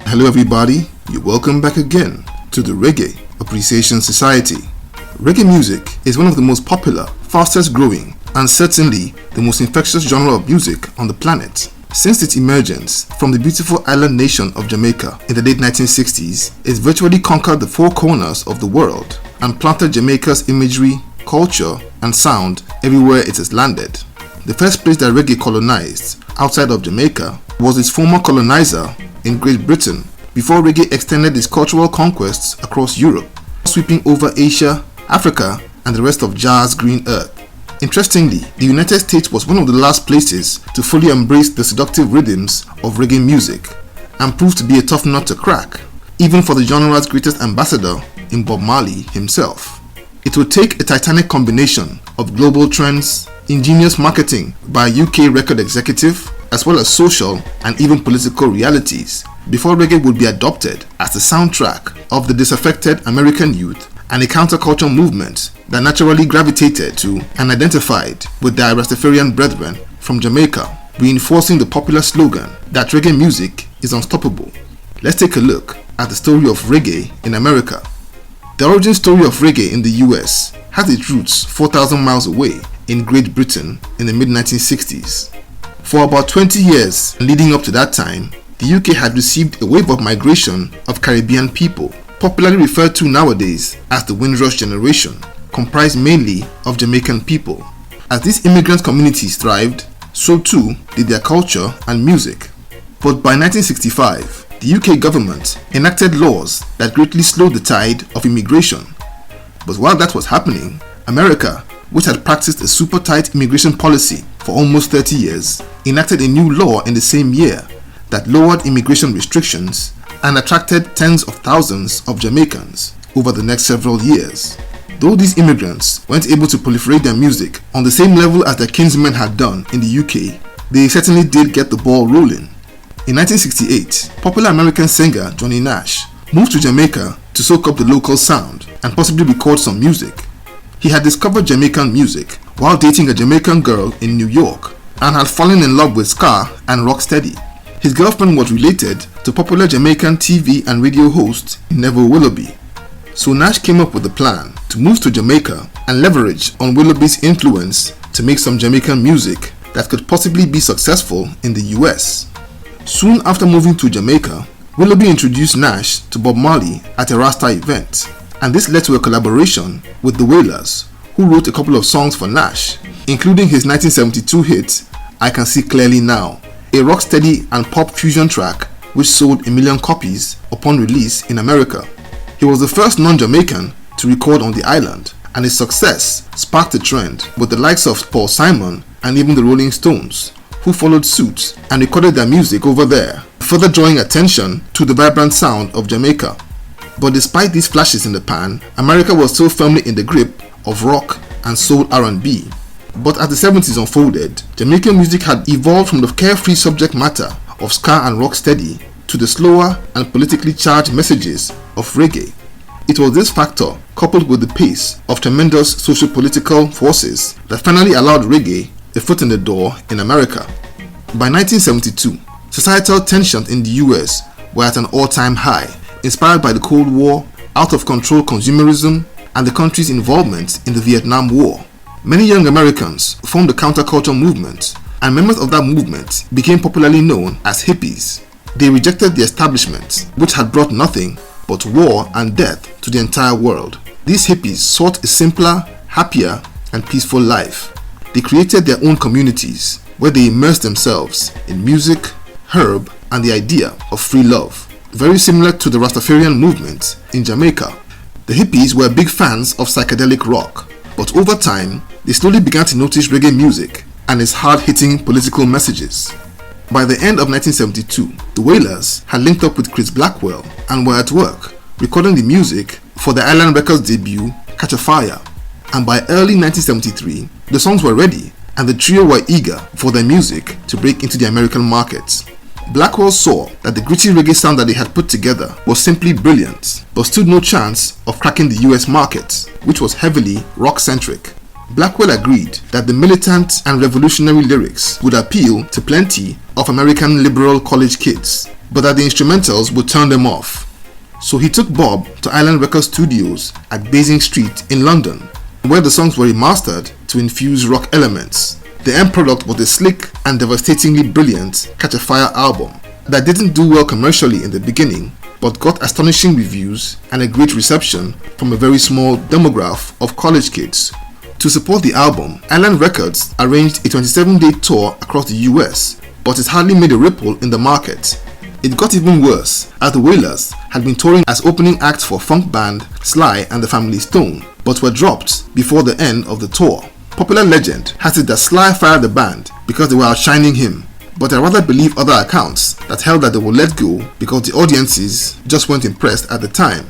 Hello everybody, you're welcome back again to the Reggae Appreciation Society. Reggae music is one of the most popular, fastest growing, and certainly the most infectious genre of music on the planet. Since its emergence from the beautiful island nation of Jamaica in the late 1960s, it's virtually conquered the four corners of the world and planted Jamaica's imagery, culture, and sound everywhere it has landed. The first place that reggae colonized outside of Jamaica was its former colonizer in Great Britain, before reggae extended its cultural conquests across Europe, sweeping over Asia, Africa, and the rest of Jar's green earth. Interestingly, the United States was one of the last places to fully embrace the seductive rhythms of reggae music, and proved to be a tough nut to crack, even for the genre's greatest ambassador in Bob Marley himself. It would take a titanic combination of global trends, ingenious marketing by a UK record executive, as well as social and even political realities, before reggae would be adopted as the soundtrack of the disaffected American youth and a counterculture movement that naturally gravitated to and identified with their Rastafarian brethren from Jamaica, reinforcing the popular slogan that reggae music is unstoppable. Let's take a look at the story of reggae in America. The origin story of reggae in the US has its roots 4,000 miles away in Great Britain in the mid-1960s. For about 20 years leading up to that time, the UK had received a wave of migration of Caribbean people, popularly referred to nowadays as the Windrush generation, comprised mainly of Jamaican people. As these immigrant communities thrived, so too did their culture and music. But by 1965, the UK government enacted laws that greatly slowed the tide of immigration. But while that was happening, America, which had practiced a super tight immigration policy for almost 30 years, enacted a new law in the same year that lowered immigration restrictions and attracted tens of thousands of Jamaicans over the next several years. Though these immigrants weren't able to proliferate their music on the same level as their kinsmen had done in the UK, they certainly did get the ball rolling. In 1968, popular American singer Johnny Nash moved to Jamaica to soak up the local sound and possibly record some music. He had discovered Jamaican music while dating a Jamaican girl in New York and had fallen in love with ska and rocksteady. His girlfriend was related to popular Jamaican TV and radio host Neville Willoughby. So Nash came up with a plan to move to Jamaica and leverage on Willoughby's influence to make some Jamaican music that could possibly be successful in the US. Soon after moving to Jamaica, Willoughby introduced Nash to Bob Marley at a Rasta event, and this led to a collaboration with the Wailers, who wrote a couple of songs for Nash, including his 1972 hit I Can See Clearly Now, a rocksteady and pop fusion track which sold 1 million copies upon release in America. He was the first non-Jamaican to record on the island, and his success sparked a trend with the likes of Paul Simon and even the Rolling Stones, who followed suit and recorded their music over there, further drawing attention to the vibrant sound of Jamaica. But despite these flashes in the pan, America was still firmly in the grip of rock and soul R&B. But as the 70s unfolded, Jamaican music had evolved from the carefree subject matter of ska and rocksteady to the slower and politically charged messages of reggae. It was this factor, coupled with the pace of tremendous socio-political forces, that finally allowed reggae a foot in the door in America. By 1972, societal tensions in the US were at an all-time high, inspired by the Cold War, out-of-control consumerism, and the country's involvement in the Vietnam War. Many young Americans formed the counterculture movement, and members of that movement became popularly known as hippies. They rejected the establishment, which had brought nothing but war and death to the entire world. These hippies sought a simpler, happier, and peaceful life. They created their own communities, where they immersed themselves in music, herb, and the idea of free love, very similar to the Rastafarian movement in Jamaica. The hippies were big fans of psychedelic rock, but over time, they slowly began to notice reggae music and its hard-hitting political messages. By the end of 1972, the Wailers had linked up with Chris Blackwell and were at work recording the music for the Island Records debut, Catch a Fire. And by early 1973, the songs were ready and the trio were eager for their music to break into the American markets. Blackwell saw that the gritty reggae sound that they had put together was simply brilliant, but stood no chance of cracking the US market, which was heavily rock-centric. Blackwell agreed that the militant and revolutionary lyrics would appeal to plenty of American liberal college kids, but that the instrumentals would turn them off. So he took Bob to Island Record Studios at Basing Street in London, where the songs were remastered to infuse rock elements. The end product was a slick and devastatingly brilliant Catch a Fire album that didn't do well commercially in the beginning, but got astonishing reviews and a great reception from a very small demographic of college kids. To support the album, Island Records arranged a 27-day tour across the US, but it hardly made a ripple in the market. It got even worse, as the Wailers had been touring as opening acts for funk band Sly and the Family Stone, but were dropped before the end of the tour. Popular legend has it that Sly fired the band because they were outshining him, but I rather believe other accounts that held that they would let go because the audiences just weren't impressed at the time.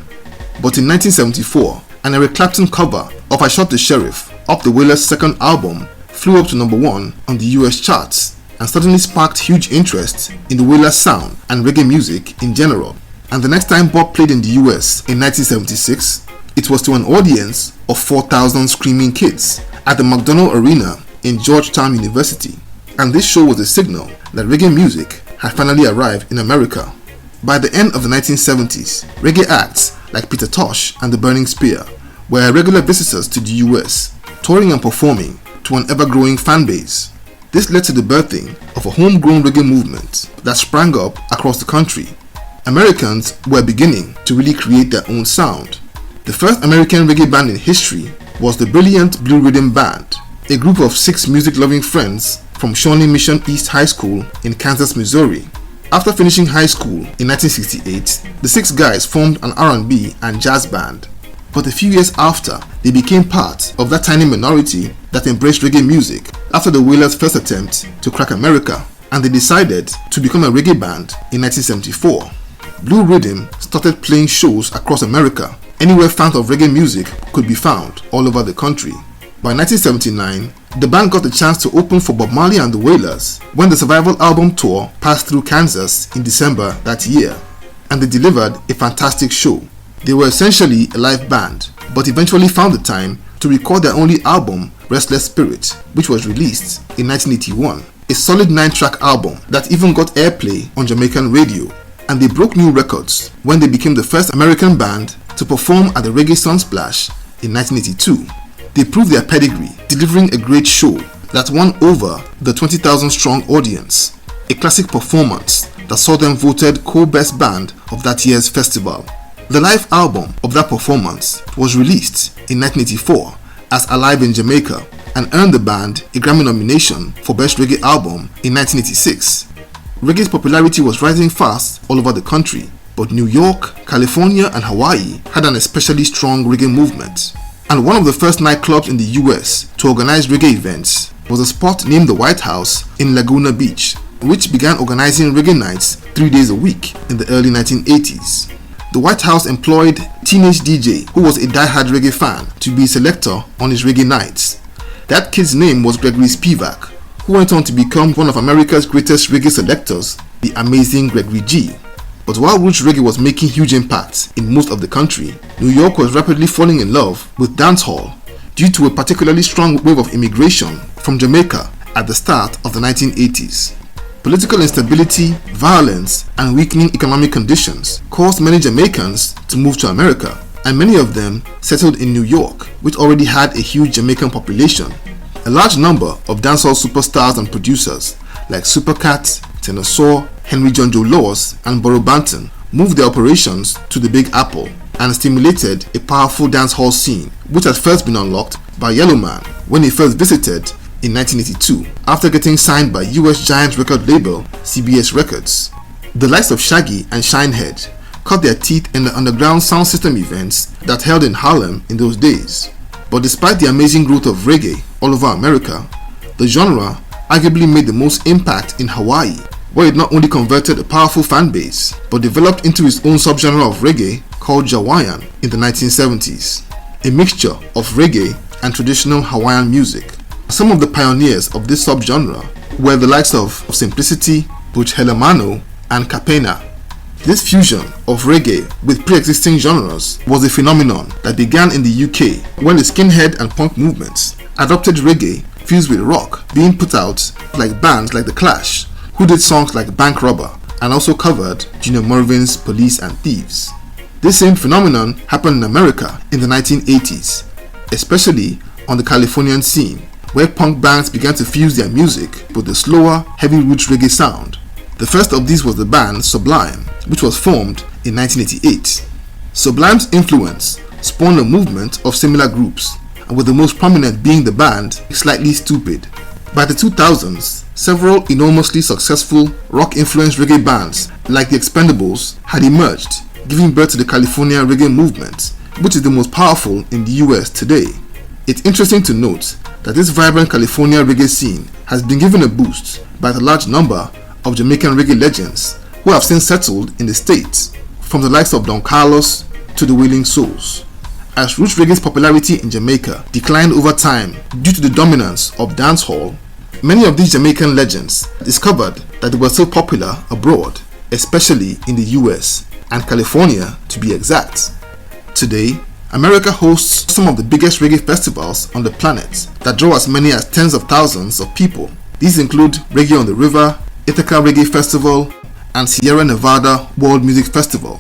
But in 1974, an Eric Clapton cover of I Shot the Sheriff off the Wailers' second album flew up to number 1 on the US charts and suddenly sparked huge interest in the Wailers' sound and reggae music in general. And the next time Bob played in the US in 1976, it was to an audience of 4,000 screaming kids at the McDonald Arena in Georgetown University. And this show was a signal that reggae music had finally arrived in America. By the end of the 1970s, reggae acts like Peter Tosh and the Burning Spear were regular visitors to the US, touring and performing to an ever-growing fan base. This led to the birthing of a homegrown reggae movement that sprang up across the country. Americans were beginning to really create their own sound. The first American reggae band in history was the brilliant Blue Rhythm Band, a group of 6 music-loving friends from Shawnee Mission East High School in Kansas, Missouri. After finishing high school in 1968, the 6 guys formed an R&B and jazz band. But a few years after, they became part of that tiny minority that embraced reggae music after the Wailers' first attempt to crack America, and they decided to become a reggae band in 1974. Blue Rhythm started playing shows across America, anywhere fans of reggae music could be found all over the country. By 1979, the band got the chance to open for Bob Marley and the Wailers when the Survival album tour passed through Kansas in December that year, and they delivered a fantastic show. They were essentially a live band, but eventually found the time to record their only album, Restless Spirit, which was released in 1981, a solid 9-track album that even got airplay on Jamaican radio, and they broke new records when they became the first American band to perform at the Reggae Sunsplash in 1982. They proved their pedigree, delivering a great show that won over the 20,000-strong audience, a classic performance that saw them voted co-best band of that year's festival. The live album of that performance was released in 1984 as Alive in Jamaica and earned the band a Grammy nomination for Best Reggae Album in 1986. Reggae's popularity was rising fast all over the country, but New York, California and Hawaii had an especially strong reggae movement. And one of the first nightclubs in the US to organize reggae events was a spot named the White House in Laguna Beach, which began organizing reggae nights 3 days a week in the early 1980s. The White House employed teenage DJ who was a die-hard reggae fan to be a selector on his reggae nights. That kid's name was Gregory Spivak, who went on to become one of America's greatest reggae selectors, the amazing Gregory G. But while roots reggae was making huge impacts in most of the country, New York was rapidly falling in love with dancehall due to a particularly strong wave of immigration from Jamaica at the start of the 1980s. Political instability, violence, and weakening economic conditions caused many Jamaicans to move to America, and many of them settled in New York, which already had a huge Jamaican population. A large number of dancehall superstars and producers like Supercat, Tenor Saw, Henry John Joe Laws, and Borough Banton moved their operations to the Big Apple and stimulated a powerful dancehall scene, which had first been unlocked by Yellowman when he first visited in 1982 after getting signed by US giant record label CBS Records. The likes of Shaggy and Shinehead cut their teeth in the underground sound system events that held in Harlem in those days. But despite the amazing growth of reggae all over America, the genre arguably made the most impact in Hawaii, where it not only converted a powerful fan base, but developed into its own subgenre of reggae called Jawaiian in the 1970s, a mixture of reggae and traditional Hawaiian music. Some of the pioneers of this subgenre were the likes of Simplicity, Butch Helemano, and Capena. This fusion of reggae with pre-existing genres was a phenomenon that began in the UK when the skinhead and punk movements adopted reggae fused with rock being put out like bands like The Clash, who did songs like Bank Robber, and also covered Junior Murvin's Police and Thieves. This same phenomenon happened in America in the 1980s, especially on the Californian scene, where punk bands began to fuse their music with the slower, heavy roots reggae sound. The first of these was the band Sublime, which was formed in 1988. Sublime's influence spawned a movement of similar groups, and with the most prominent being the band Slightly Stoopid. By the 2000s, several enormously successful rock-influenced reggae bands like the Expendables had emerged, giving birth to the California reggae movement, which is the most powerful in the US today. It's interesting to note that this vibrant California reggae scene has been given a boost by the large number of Jamaican reggae legends who have since settled in the States, from the likes of Don Carlos to the Wailing Souls. As roots reggae's popularity in Jamaica declined over time due to the dominance of dancehall, many of these Jamaican legends discovered that they were so popular abroad, especially in the US and California to be exact. Today, America hosts some of the biggest reggae festivals on the planet that draw as many as tens of thousands of people. These include Reggae on the River, Ithaca Reggae Festival, and Sierra Nevada World Music Festival.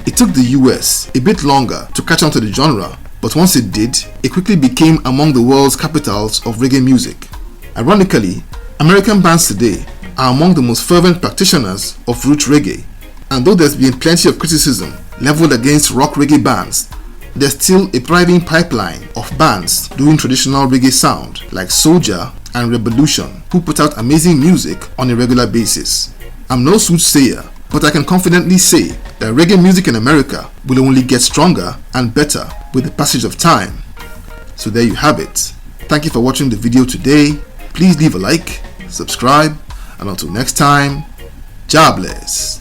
It took the US a bit longer to catch on to the genre, but once it did, it quickly became among the world's capitals of reggae music. Ironically, American bands today are among the most fervent practitioners of roots reggae, and though there's been plenty of criticism leveled against rock reggae bands, there's still a thriving pipeline of bands doing traditional reggae sound like Soulja and Revolution, who put out amazing music on a regular basis. I'm no soothsayer, but I can confidently say that reggae music in America will only get stronger and better with the passage of time. So there you have it. Thank you for watching the video today. Please leave a like, subscribe, and until next time, God bless.